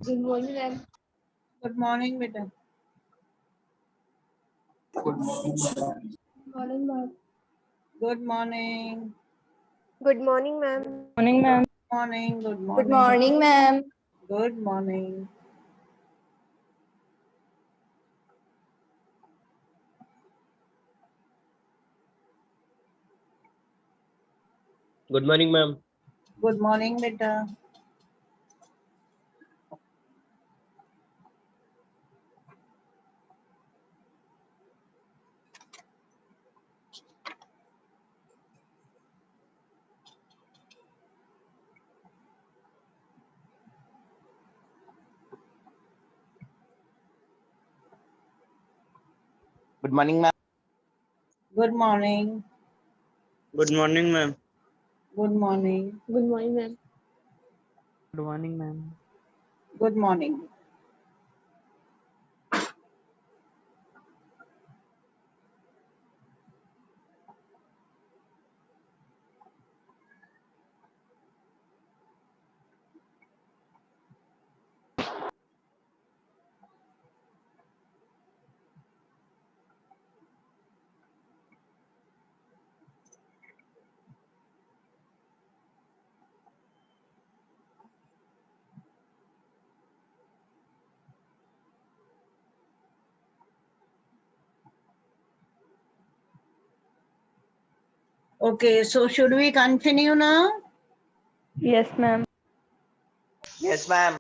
Good morning, ma'am. Good morning, beta. Good morning, ma'am. Good morning. Good morning, ma'am. Morning, ma'am. Morning. Good Good morning. morning, ma'am. Good morning. Good morning, ma'am. Good morning, beta. Good morning, ma'am. Good morning. Good morning, ma'am. Good morning. Good morning, ma'am. Good morning, ma'am. Good morning. Okay, so should we continue now? Yes, ma'am. Yes, ma'am.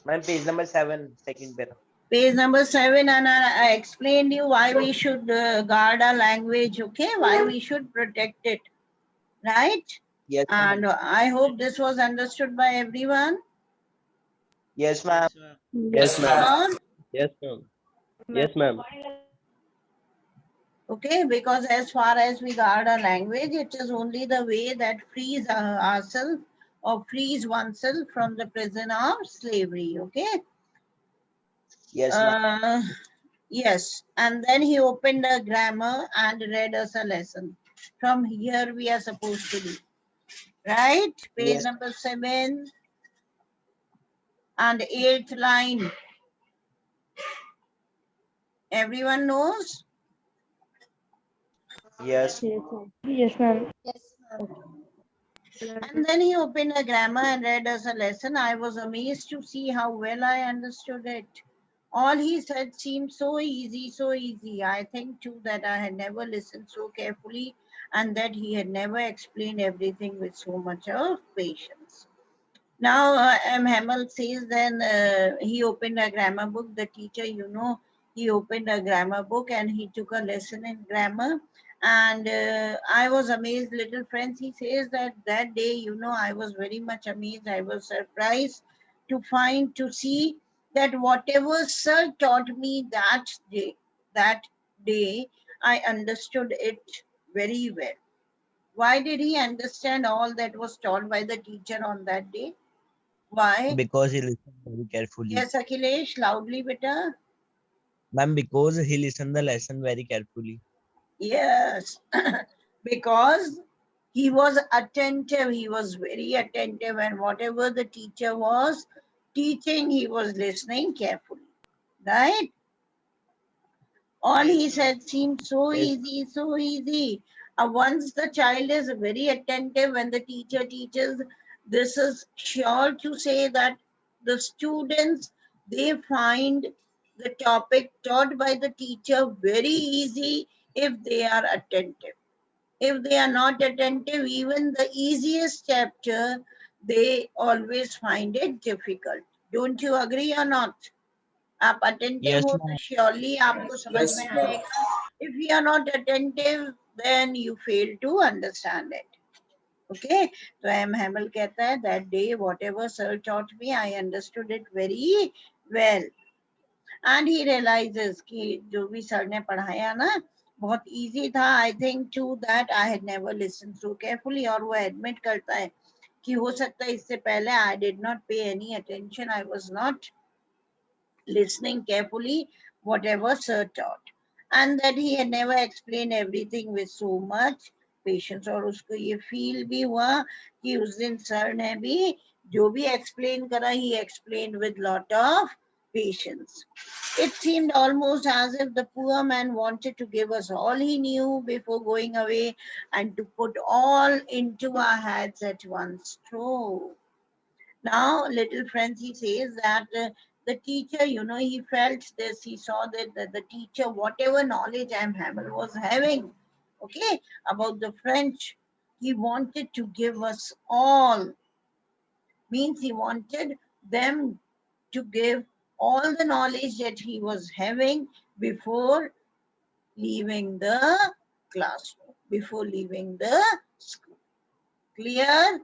Ma'am, page number 7, second para. Page number 7, and I explained you why we should guard our language, okay? Why we should protect it, right? Yes, And ma'am. I hope this was understood by everyone. Yes, ma'am. Yes, ma'am. Sure? Yes, ma'am. Yes, ma'am. Okay, because as far as we guard our language, it is only the way that frees ourselves or frees oneself from the prison of slavery. Okay. Yes, ma'am. Yes, and then he opened a grammar and read us a lesson. From here we are supposed to do, right? Page Yes. number 7 and 8th line. Everyone knows? Yes. Yes, ma'am. Yes, ma'am. And then he opened a grammar and read us a lesson. I was amazed to see how well I understood it. All he said seemed so easy, so easy. I think too that I had never listened so carefully and that he had never explained everything with so much of patience. Now, M. Hamel says then he opened a grammar book. The teacher, he opened a grammar book and he took a lesson in grammar. And I was amazed, little friends. He says that day, I was very much amazed. I was surprised to see that whatever Sir taught me that day, I understood it very well. Why did he understand all that was taught by the teacher on that day? Why? Because he listened very carefully. Yes, Akhilesh, loudly, beta. Ma'am, because he listened the lesson very carefully. Yes, because he was attentive. He was very attentive, and whatever the teacher was teaching, he was listening carefully. Right? All he said seemed so Yes. easy, so easy. Once the child is very attentive when the teacher teaches, this is sure to say that the students, they find the topic taught by the teacher very easy if they are attentive. If they are not attentive, even the easiest chapter, they always find it difficult. Don't you agree or not? आप attentive Yes, हो तो ma'am. Surely आपको समझ Yes, में ma'am. आएगा. If you are not attentive, then you fail to understand it. Okay, so M. Hamel कहता है that day whatever Sir taught me, I understood it very well. And he realizes कि जो भी Sir ने पढ़ाया ना बहुत easy था. I think too that I had never listened so carefully. और वो admit करता है कि हो सकता है इससे पहले I did not pay any attention. I was not listening carefully whatever Sir taught, and that he had never explained everything with so much patience. और उसको ये feel भी हुआ कि उस दिन सर ने भी जो भी explain करा, he explained with lot of patience. It seemed almost as if the poor man wanted to give us all he knew before going away and to put all into our heads at one stroke. Now, little Francie says that the teacher, he felt this, he saw that the teacher, whatever knowledge M. Hamel was having, okay, about the French, he wanted to give us all. Means he wanted them to give all the knowledge that he was having before leaving the classroom, before leaving the school. Clear?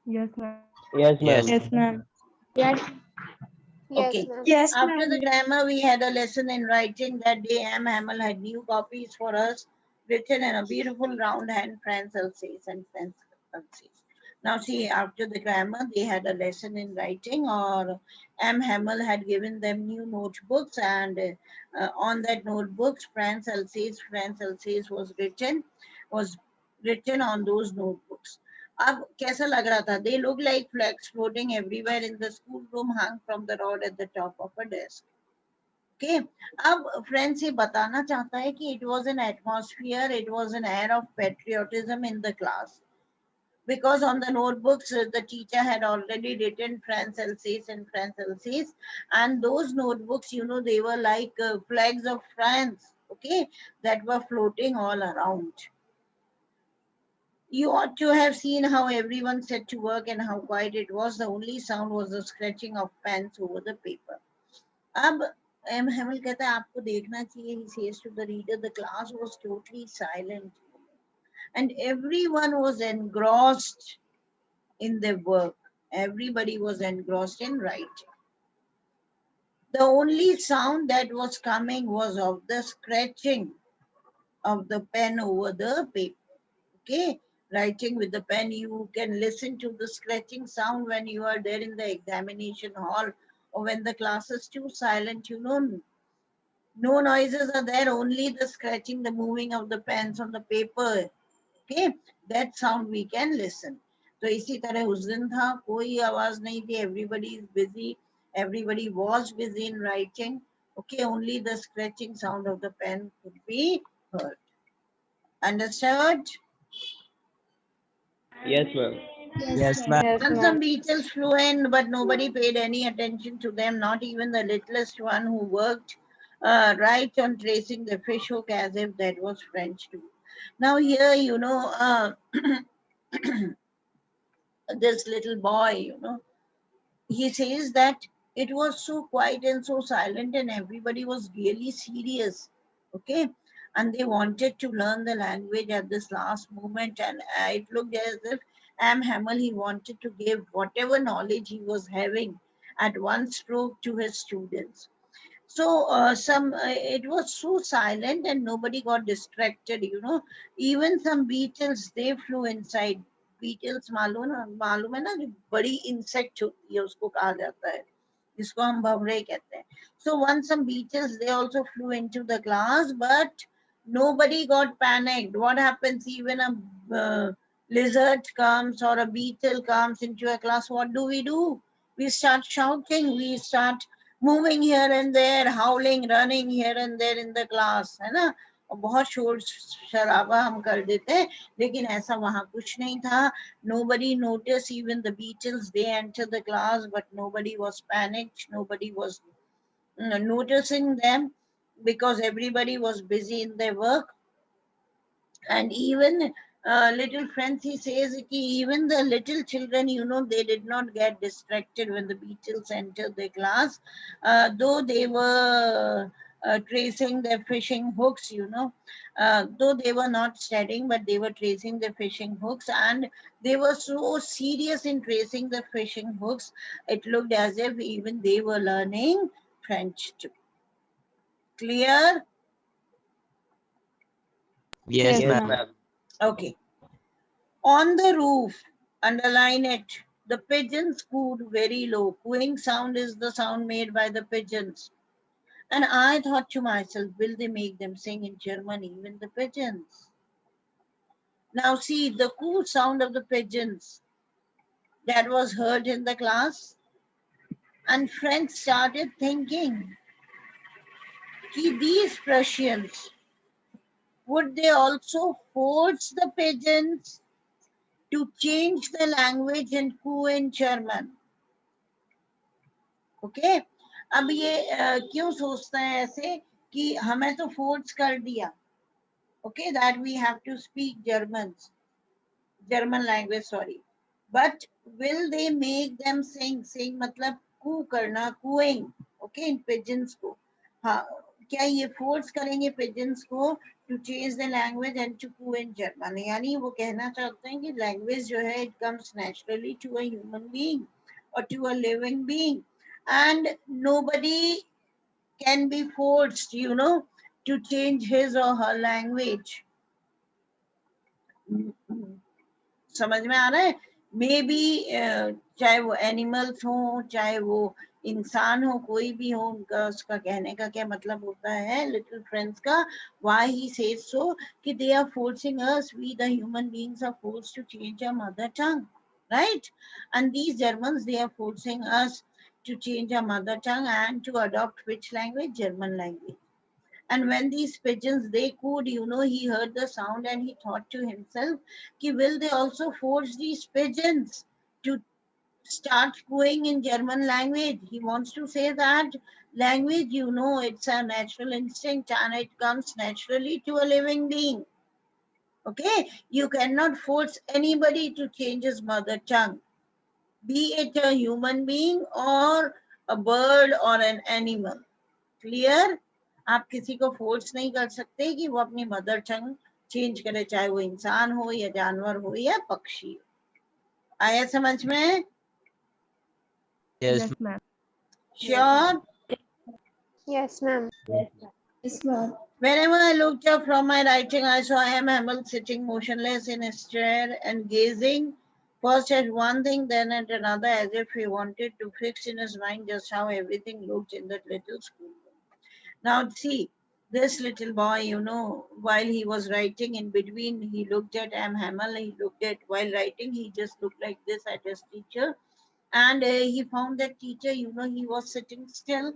Yes, ma'am. Yes, ma'am. Yes. Yes, ma'am. Yes. Yes, Okay. ma'am. Yes, After the ma'am. grammar, we had a lesson in writing. That day, M. Hamel had new copies for us, written in a beautiful round hand, French Alsace and French Alsace. Now, see, after the grammar, they had a lesson in writing, or M. Hamel had given them new notebooks, and on that notebooks, French Alsace was written on those notebooks. अब कैसा लग रहा था? They look like flags floating everywhere in the schoolroom, hung from the rod at the top of a desk. Okay. अब friend से बताना चाहता है कि it was an atmosphere, it was an air of patriotism in the class. Because on the notebooks, the teacher had already written France Alsace and France Alsace, and those notebooks, they were like flags of France, okay, that were floating all around. You ought to have seen how everyone set to work and how quiet it was. The only sound was the scratching of pens over the paper. अब M. Hamel कहता है आपको देखना चाहिए. He says to the reader, the class was totally silent and everyone was engrossed in their work. Everybody was engrossed in writing. The only sound that was coming was of the scratching of the pen over the paper. Okay, writing with the pen, you can listen to the scratching sound when you are there in the examination hall, or when the class is too silent, no noises are there, only the scratching, the moving of the pens on the paper. Okay, that sound we can listen. तो इसी तरह उस दिन था, कोई आवाज नहीं थी, everybody is busy, everybody was busy in writing. Okay, only the scratching sound of the pen could be heard. Understood? Yes, ma'am. Yes, ma'am. Yes, And ma'am. some beetles flew in, but nobody paid any attention to them, not even the littlest one who worked right on tracing the fish hook as if that was French too. Now here, this little boy, he says that it was so quiet and so silent and everybody was really serious. Okay. And they wanted to learn the language at this last moment. And it looked as if M. Hamel, he wanted to give whatever knowledge he was having at one stroke to his students. So it was so silent and nobody got distracted. Even some beetles, they flew inside. Beetles मालूम है ना, जो बड़ी insect होती है उसको कहा जाता है, जिसको हम भंवरे कहते हैं. So once some beetles, they also flew into the class, but nobody got panicked. What happens even a lizard comes or a beetle comes into a class? What do? We start shouting, we start moving here and there, howling, running here and there in the class, है ना, और बहुत शोर शराबा हम कर देते हैं, लेकिन ऐसा वहाँ कुछ नहीं था. Nobody noticed, even the beetles, they entered the class, but nobody was panicked, nobody was noticing them, because everybody was busy in their work. And even little Francie says that even the little children, they did not get distracted when the beetles entered the class, though they were tracing their fishing hooks, though they were not studying, but they were tracing the fishing hooks, and they were so serious in tracing the fishing hooks, it looked as if even they were learning French too. Clear? Yes, Yes, ma'am. ma'am. Okay. On the roof, underline it, the pigeons cooed very low. Cooing sound is the sound made by the pigeons. And I thought to myself, will they make them sing in German, even the pigeons? Now see, the coo sound of the pigeons that was heard in the class? And friends started thinking, these Prussians, would they also force the pigeons to change the language and coup in German? Okay? अब ये क्यों सोचते हैं ऐसे कि हमें तो force कर दिया, okay, that we have to speak German language, sorry, but will they make them sing मतलब कू करना, cooing, okay, in pigeons को, हाँ, क्या ये फोर्स करेंगे pigeons को to change the language and to coo in German? यानी वो कहना चाहते हैं कि language जो है it comes naturally to a human being or to a living being, and nobody can be forced, you know, to change his or her language. समझ में आ रहा है? मे बी चाहे वो एनिमल्स हो, चाहे वो इंसान हो, कोई भी हो, उनका उसका कहने का क्या मतलब होता है लिटिल फ्रेंड्स का, व्हाई ही सेज सो कि they are forcing us, we the human beings are forced to change our mother tongue, right? And these Germans, they are forcing us to change our mother tongue and to adopt which language? German language. And when these pigeons, they cooed, you know, he heard the sound and he thought to himself, ki will they also force these pigeons to start cooing in German language? He wants to say that language, you know, it's a natural instinct and it comes naturally to a living being. Okay, you cannot force anybody to change his mother tongue, be it a human being or a bird or an animal. Clear? आप किसी को force नहीं कर सकते कि वो अपनी mother tongue change करे, चाहे वो इंसान हो या जानवर हो या पक्षी हो। आया समझ में? Yes, ma'am. Sure? Yes, ma'am. Yes, ma'am. Whenever I looked up from my writing, I saw M. Hamel sitting motionless in his chair and gazing first at one thing, then at another, as if he wanted to fix in his mind just how everything looked in that little school. Now see, this little boy, you know, while he was writing, in between he looked at M. Hamel, he looked at, while writing, he just looked like this at his teacher. And he found that teacher, you know, he was sitting still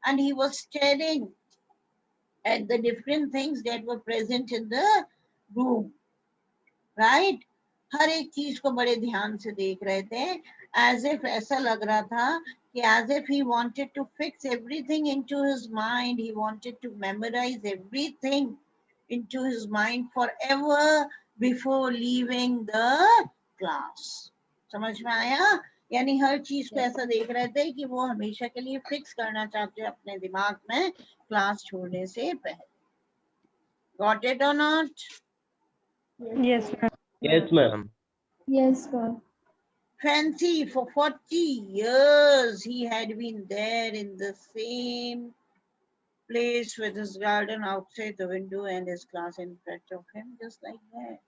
and he was staring at the different things that were present in the room, right? हर एक चीज को बड़े ध्यान से देख रहे थे, as if ऐसा लग रहा था कि as if he wanted to fix everything into his mind, he wanted to memorize everything into his mind forever before leaving the class. समझ में आया? यानी हर चीज को ऐसा देख रहे थे कि वो हमेशा के लिए फिक्स करना चाहते हैं अपने दिमाग में क्लास छोड़ने से पहले. Got it or not? Yes, ma'am. Yes, ma'am. Yes, ma'am. Fancy, for 40 years he had been there in the same place with his garden outside the window and his class in front of him, just like that.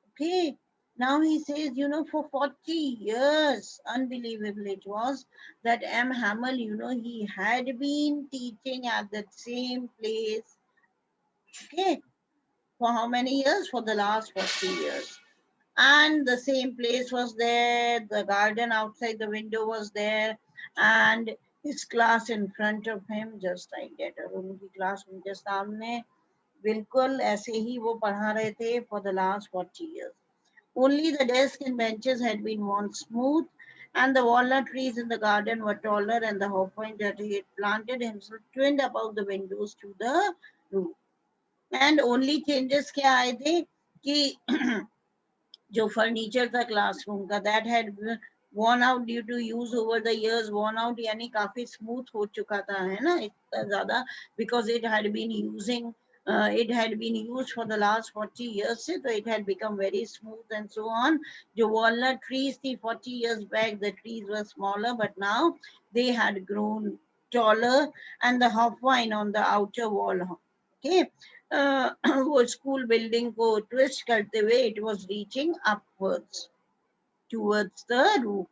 Okay, now he says, you know, for 40 years, unbelievable it was, that M. Hamel, you know, he had been teaching at that same place. Okay, for how many years? For the last 40 years. And the same place was there, the garden outside the window was there, and his class in front of him, just like that. और उनकी class उनके सामने बिल्कुल ऐसे ही वो पढ़ा रहे थे for the last 40 years. Only the desks and benches had been worn smooth, and the walnut trees in the garden were taller, and the hawthorn that he had planted himself twinned above the windows to the roof. And only changes क्या आए थे कि जो furniture था classroom का, that had worn out due to use over the years. Worn out यानी काफी smooth हो चुका था, है ना, इतना ज्यादा, because it had been used for the last 40 years, so it had become very smooth and so on. जो walnut trees थी 40 years back, the trees were smaller, but now they had grown taller, and the hawthorn on the outer wall, okay, वो school building को twist करते हुए it was reaching upwards towards the roof.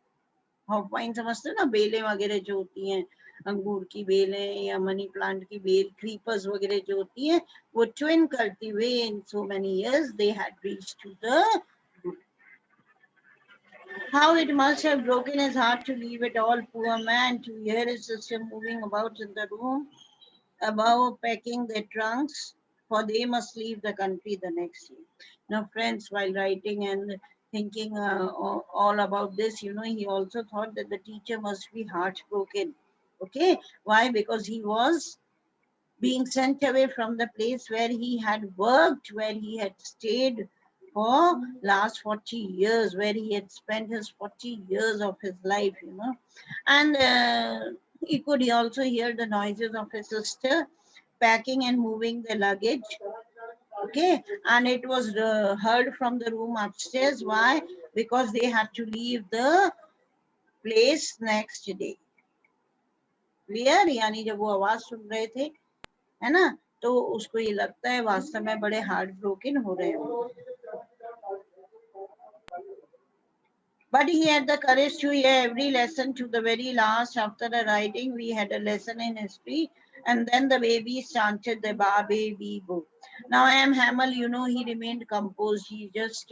Hop vine समझते हो ना, बेलें वगैरह जो होती हैं, अंगूर की बेलें या मनी प्लांट की बेल, क्रीपर्स वगैरह जो होती हैं, वो ट्विन करती हुए in so many years they had reached to the roof. How it must have broken his heart to leave it all, poor man, to hear his sister moving about in the room above, packing their trunks, for they must leave the country the next year. Now, friends, while writing and thinking all about this, he also thought that the teacher must be heartbroken. Okay, why? Because he was being sent away from the place where he had worked, where he had stayed for last 40 years, where he had spent his 40 years of his life, and he could also hear the noises of his sister packing and moving the luggage. Okay, and it was heard from the room upstairs. Why? Because they had to leave the place next day. Clear? यानी जब वो आवाज सुन रहे थे, है ना, तो उसको ये लगता है वास्तव में बड़े हार्ट ब्रोकन हो रहे हो. But he had the courage to hear every lesson to the very last. After the writing, we had a lesson in history, and then the baby chanted the ba baby boo. Now M. Hamel, he remained composed. He just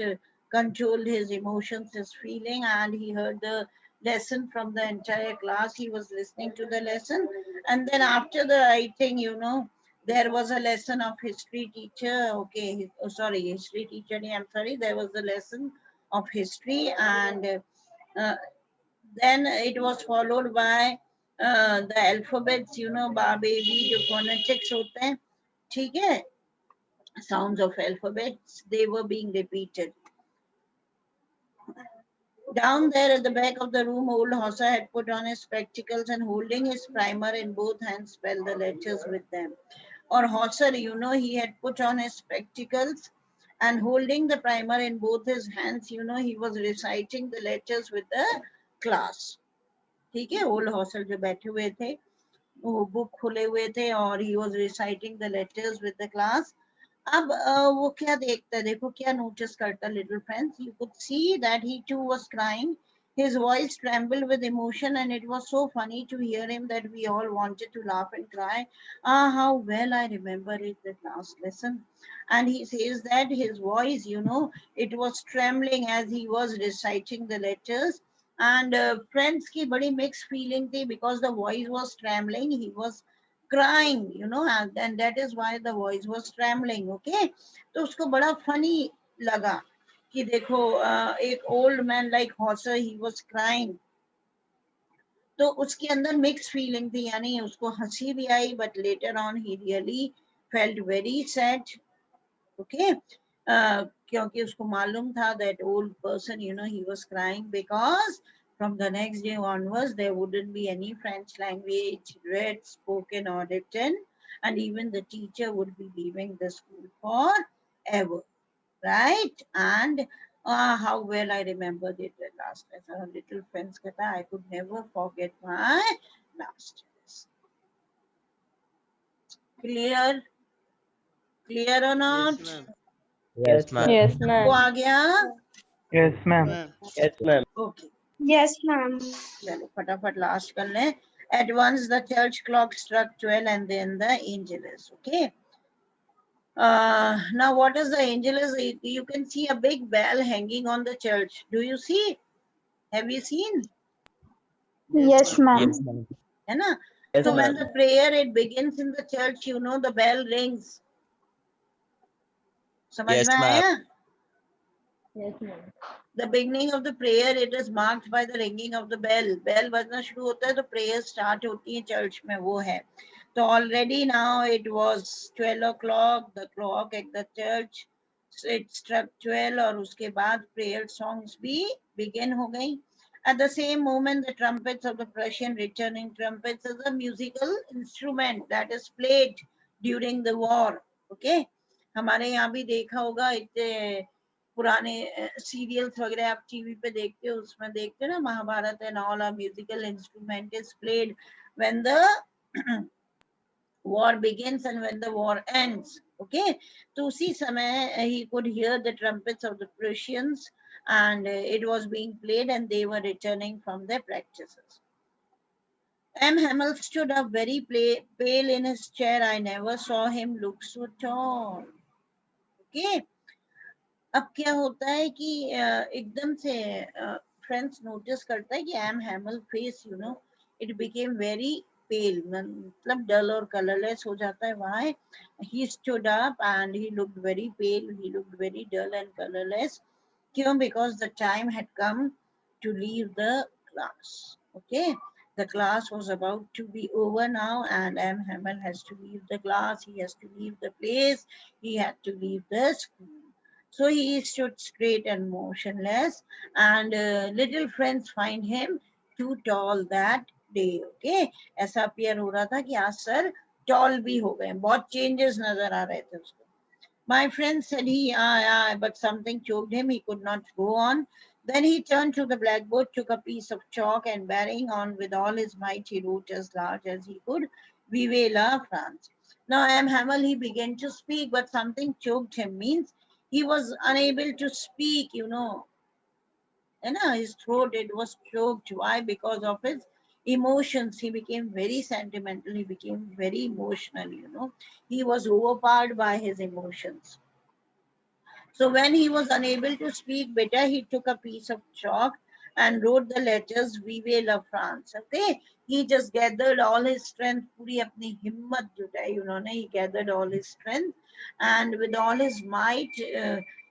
controlled his emotions, his feeling, and he heard the lesson from the entire class. He was listening to the lesson, and then after the writing, there was a lesson of history teacher. Okay, history teacher. I'm sorry. There was a lesson of history, and then it was followed by the alphabets, ba baby, जो phonetics होते हैं, ठीक है, sounds of alphabets, they were being repeated. Down there at the back of the room, old Hossa had put on his spectacles and holding his primer in both hands spelled the letters with them. Or Hosser, he had put on his spectacles and holding the primer in both his hands, he was reciting the letters with the class. ठीक है, old hostel जो बैठे हुए थे, वो book खुले हुए थे और he was reciting the letters with the class. अब वो क्या देखता है, देखो क्या नोटिस करता little friends. You could see that he too was crying. His voice trembled with emotion, and it was so funny to hear him that we all wanted to laugh and cry. Ah, how well I remember it, that last lesson. And he says that his voice, it was trembling as he was reciting the letters. And friends की बड़ी mixed feeling थी, because the voice was trembling. He was crying, and that is why the voice was trembling. Okay, तो उसको बड़ा funny लगा कि देखो एक old man like Hosser, he was crying. तो उसके अंदर mixed feeling थी, यानी उसको हंसी भी आई, but later on he really felt very sad. Okay, क्योंकि उसको मालूम था that old person, he was crying because from the next day onwards there wouldn't be any French language read, spoken or written, and even the teacher would be leaving the school forever, right? And how well I remembered it the last lesson. Little friends कहता, I could never forget my last lesson. Clear? Clear or not? Yes, ma'am. Yes, वो ma'am. आ गया? Yes, ma'am. Yes, ma'am. Okay. Yes, ma'am. चलो फटाफट last कर लें. At once the church clock struck 12 and then the Angelus. Okay. Now what is the Angelus? You can see a big bell hanging on the church. Do you see? Have you seen? Yes, ma'am. Yes, ma'am. है ना? Yes, So when ma'am. the prayer it begins in the church, the bell rings. समझ Yes, में ma'am. आया? Yes, ma'am. The beginning of the prayer, it is marked by the ringing of the bell. Bell बजना शुरू होता है तो prayer start होती है church में, वो है. So already now it was 12 o'clock, the clock at the church, so it struck 12 और उसके बाद prayer songs भी begin हो गई. At the same moment, the trumpets of the Prussian returning trumpets is a musical instrument that is played during the war. Okay, हमारे यहाँ भी देखा होगा, इतने पुराने सीरियल्स वगैरह आप टीवी पे देखते हो, उसमें देखते हो ना, Mahabharata and all a musical instrument is played when the war begins and when the war ends. Okay, तो उसी समय he could hear the trumpets of the Prussians and it was being played and they were returning from their practices. M. Hamel stood up very pale in his chair. I never saw him look so tall. Okay, अब क्या होता है कि एकदम से friends notice करता है कि M. Hamel face, you know, it became very pale, मतलब dull और colorless हो जाता है. Why? He stood up and he looked very pale. He looked very dull and colorless. क्यों? Because the time had come to leave the class. Okay. The class was about to be over now, and M. Hamel has to leave the class. He has to leave the place. He had to leave the school. So he stood straight and motionless, and little friends find him too tall that day. Okay, ऐसा appear हो रहा था कि आज sir tall भी हो गए, बहुत changes नजर आ रहे थे उसको. My friend said but something choked him. He could not go on. Then he turned to the blackboard, took a piece of chalk, and bearing on with all his might, he wrote as large as he could, Vive la France. Now M. Hamel, he began to speak, but something choked him, means he was unable to speak, you know. And his throat, it was choked. Why? Because of his emotions. He became very sentimental. He became very emotional, you know. He was overpowered by his emotions. So when he was unable to speak better, he took a piece of chalk and wrote the letters Vive la France. Okay, he just gathered all his strength, पूरी अपनी हिम्मत जुटाई उन्होंने. He gathered all his strength and with all his might,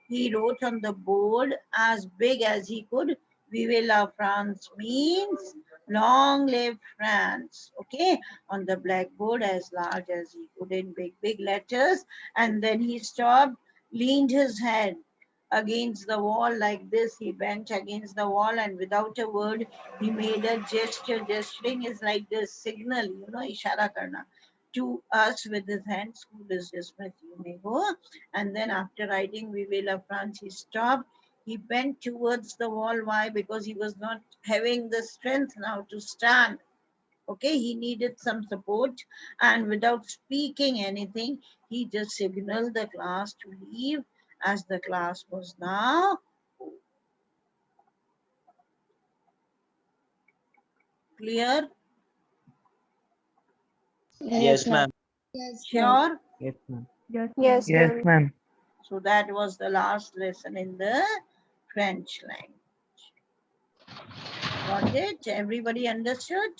he wrote on the board as big as he could. Vive la France means long live France. Okay, on the blackboard as large as he could in big letters. And then he stopped, leaned his head against the wall like this. He bent against the wall and without a word, he made a gesture. Gesturing is like this signal, you know, ishara karna to us with his hand. School is dismissed, you may go. And then after writing Vive la France, he stopped. He bent towards the wall. Why? Because he was not having the strength now to stand. Okay, he needed some support, and without speaking anything, he just signaled the class to leave, as the class was now clear. Yes, ma'am. Sure. Yes, ma'am. Yes, Yes, ma'am. ma'am. So that was the last lesson in the French language. Got it? Everybody understood?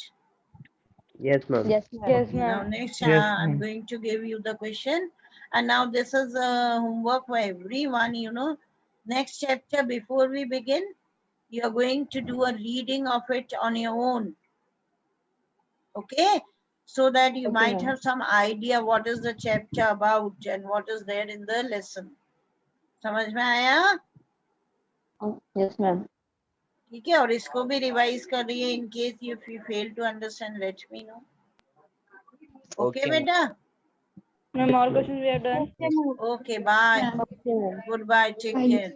Yes, ma'am. Yes, ma'am. Yes, Now ma'am. next, Yes, I'm ma'am. going to give you the question, and now this is a homework for everyone. You know, next chapter, before we begin, you are going to do a reading of it on your own. Okay, so that you Okay, might ma'am. have some idea what is the chapter about and what is there in the lesson. समझ में आया? Yes, ma'am. ठीक है, और इसको भी revise कर रही है. In case if you fail to understand, let me know. Okay, Okay, बेटा? Ma'am, all questions we have done. Okay, bye. Okay, ma'am. Goodbye. Take care.